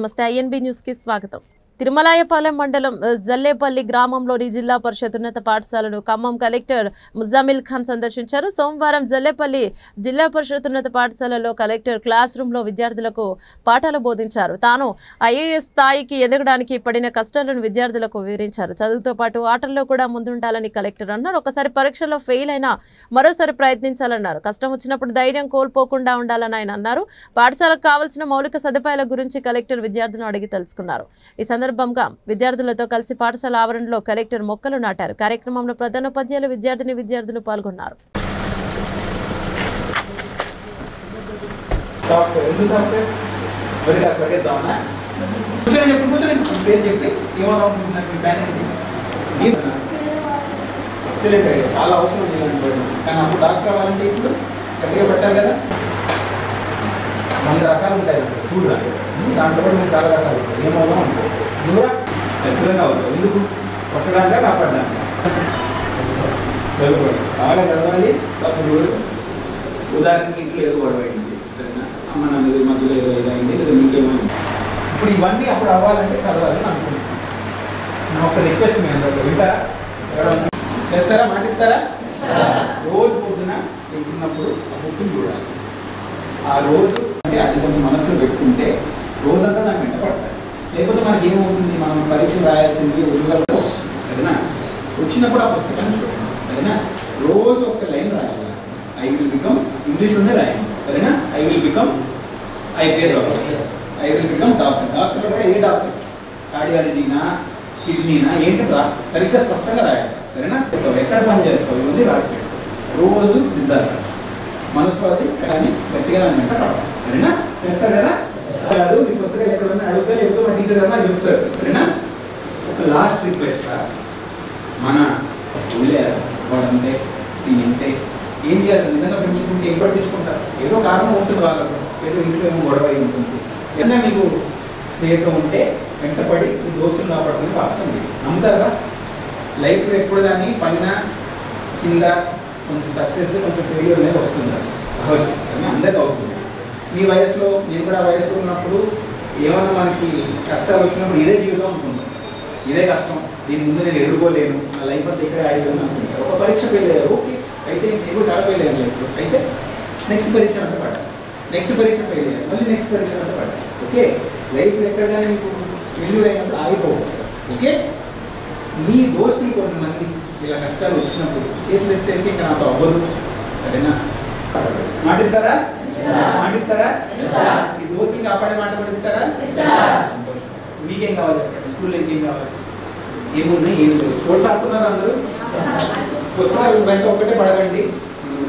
నమస్తే INB news కి స్వాగతం. తిరుమలాయపాలెం మండలం జల్లేపల్లి గ్రామంలోని జిల్లా పరిషత్ ఉన్నత పాఠశాలను ఖమ్మం కలెక్టర్ ముజామిల్ ఖాన్ సందర్శించారు. సోమవారం జల్లేపల్లి జిల్లా పరిషత్ ఉన్నత పాఠశాలలో కలెక్టర్ క్లాస్ రూమ్ లో విద్యార్థులకు పాఠాలు బోధించారు. తాను ఐఏఎస్ స్థాయికి ఎదగడానికి పడిన కష్టాలను విద్యార్థులకు వివరించారు. చదువుతో పాటు ఆటల్లో కూడా ముందుండాలని కలెక్టర్ అన్నారు. ఒకసారి పరీక్షలో ఫెయిల్ అయినా మరోసారి ప్రయత్నించాలన్నారు. కష్టం వచ్చినప్పుడు ధైర్యం కోల్పోకుండా ఉండాలని ఆయన అన్నారు. పాఠశాలకు కావాల్సిన మౌలిక సదుపాయాల గురించి కలెక్టర్ విద్యార్థులను అడిగి తెలుసుకున్నారు. ఈ సందర్భంగా విద్యార్థులతో కలిసి పాఠశాల ఆవరణలో కలెక్టర్ మొక్కలు నాటారు. కార్యక్రమంలో ప్రధానోపాధ్యాయులు విద్యార్థులు పాల్గొన్నారు. చాలా అవసరం కానీ అప్పుడు డాక్టర్ అవ్వాలంటే ఇప్పుడు కసిగా పెట్టాలి కదా. 100 రకాలు ఉంటాయి చూడరా. దాంట్లో కూడా మేము చాలా రకాలు ఏమవుతాం అంటే నువ్వురా ఖచ్చితంగా అవుతావు. ఎందుకు కొట్టడానికా కాపాడడానికి చదువుకోండి, బాగా చదవాలి. అప్పుడు ఉదాహరణకి ఇంట్లో ఏదో గొడవ అయింది, సరేనా, అమ్మ నాన్న మధ్యలో ఏదో ఇదైంది, లేదా మీకేమైంది. ఇప్పుడు ఇవన్నీ అప్పుడు అవ్వాలంటే చదవాలని అనుకుంటున్నాను. నా ఒక రిక్వెస్ట్ మీ అందరూ వింటారా, చేస్తారా, మాటిస్తారా? రోజు పొద్దున వెళ్తున్నప్పుడు ఆ బుక్ని చూడాలి. ఆ రోజు అంటే అది కొంచెం మనసులో పెట్టుకుంటే రోజంతా నాకు వెంట పడతాయి. లేకపోతే మనకి ఏమవుతుంది, మనం పరీక్ష రాయాల్సింది ఉద్యోగాలు, సరేనా, వచ్చినప్పుడు ఆ పుస్తకాన్ని చూడండి, సరేనా. రోజు ఒక లైన్ రాయాలి. ఐ విల్ బికమ్, ఇంగ్లీష్లోనే రాయాలి, సరేనా. I will become IPS officer, I will become doctor. డాక్టర్లో కూడా ఏ డాక్టర్, కార్డియాలజీనా, కిడ్నీనా ఏంటి రాసి సరిగ్గా స్పష్టంగా రాయాలి, సరేనా. ఎక్కడ పని చేస్తావు ఇవన్నీ రాసి పెట్టు. రోజు దిద్దాలి మనసులో, అది కానీ గట్టిగా వెంట పడతాం, సరేనా. చేస్తారు కదా. కాదు మీ పుస్తకాలు ఎక్కడన్నా అడుగుతా, లేకపోతే మా టీచర్ అన్నా చెప్తారు, సరేనా. ఒక లాస్ట్ రిక్వెస్ట్, మన వదిలేరు వాడంటే అంటే ఏం చేయాలి, నిజంగా పెంచుకుంటే ఏం పట్టించుకుంటారు. ఏదో కారణం ఉంటుంది వాళ్ళకు, ఏదో ఇంట్లో ఏమో గొడవ అయి ఉంటుంది. ఏదన్నా మీకు స్నేహితం ఉంటే వెంటపడి మీ దోస్తులు కాపాడుకుని పాడుతుంది. నమ్ముతారా? లైఫ్లో ఎప్పుడు కానీ పైన కింద కొంచెం సక్సెస్, కొంచెం ఫెయిల్యూర్ అనేది వస్తుంది, సహజం, కానీ అందరికీ అవుతుంది. మీ వయసులో, నేను కూడా వయసులో ఉన్నప్పుడు ఏమన్నా మనకి కష్టాలు వచ్చినప్పుడు ఇదే జీవితం అనుకుంటాం, ఇదే కష్టం, దీని ముందు నేను ఎదుర్కోలేను, నా లైఫ్ అంతా ఇక్కడే ఆగిపోయింది అనుకుంటారు. ఒక పరీక్ష ఫెయిల్ అయ్యారు, ఓకే, అయితే నేను కూడా చాలా ఫెయిల్ అయ్యాను లైఫ్లో, అయితే నెక్స్ట్ పరీక్ష అంటే పడ్డాను, నెక్స్ట్ పరీక్ష ఫెయిల్ అయ్యాను, మళ్ళీ నెక్స్ట్ పరీక్ష అంటే పడ్డాను. ఓకే, లైఫ్లో ఎక్కడ కానీ మీకు ఫెయిల్యూర్ అయినప్పుడు ఆగిపోవచ్చు. ఓకే, మీ దోస్తులు కొంతమంది ఇలా కష్టాలు వచ్చినప్పుడు చేతులు ఎత్తేసి ఇంకా నాతో అవ్వదు, సరేనా, మాటిస్తారా? మాటిస్తారా? ఈ దోస్తులు కాపాడే మాట పడిస్తారా? సంతోషం. మీకేం కావాలి చెప్పండి, స్కూల్లో ఇంకేం కావాలి? ఏమున్నాయి, ఏమి లేదు. స్పోర్ట్స్ ఆడుతున్నారు అందరూ, పుస్తకాలు వెంట ఒక్కటే పడకండి.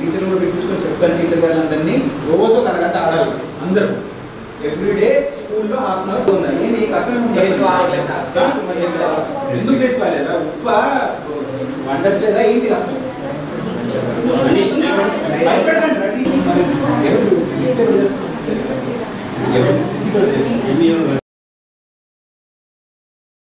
టీచర్లు కూడా పిలిపించుకొని చెప్తాను, టీచర్ గారు అందరినీ రోజు ఒక అరగంట ఆడాలి అందరూ. ఎవ్రీడే స్కూల్లో ½ అన్ అవర్ ఉన్నాయి. ఏంటి కష్టం ఎందుకు చేసుకోలేదా? ఉప్ప వండట్లేదా, ఏంటి కష్టం?